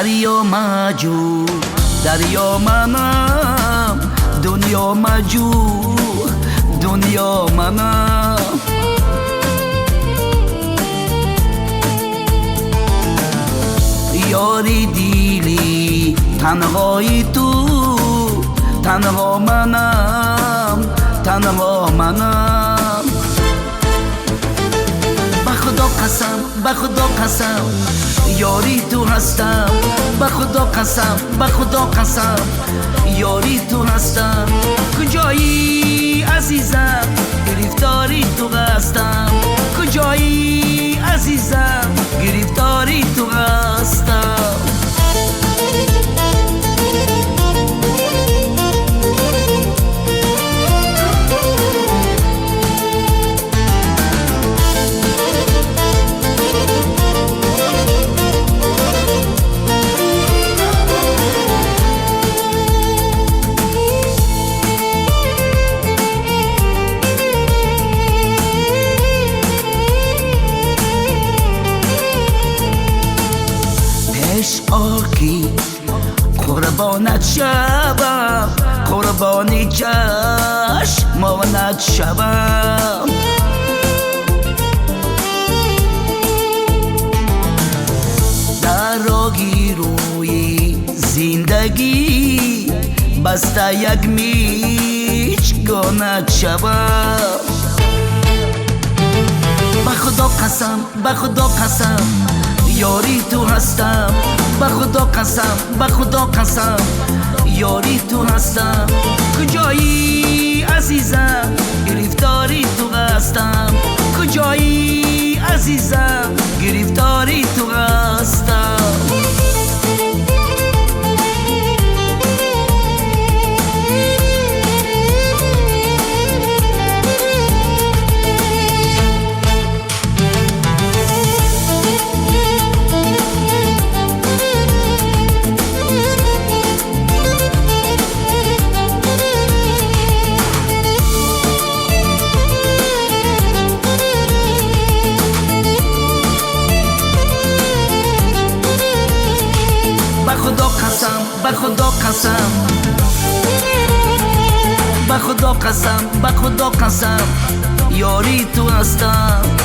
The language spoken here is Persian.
دریا مجو دریا منم دنیا مجو دنیا منم یاری دیلی تنهایی تو تنها منم تنها منم به خدا قسم یاری تو هستم به خدا قسم یاری تو هستم کجایی عزیزم گرفتاری تو هستم کجایی عزیزم گرفتاری تو هستم آکی قربانت شوم قربانی چشمانت شوم در راهی زندگی بسته یک میچگانت شوم به خدا قسم یاری تو هستم به خدا قسم یاری تو هستم کجایی عزیزم گرفتاری تو هستم کجایی عزیزم گرفتاری تو هستم به خدا قسم یاری تو هستم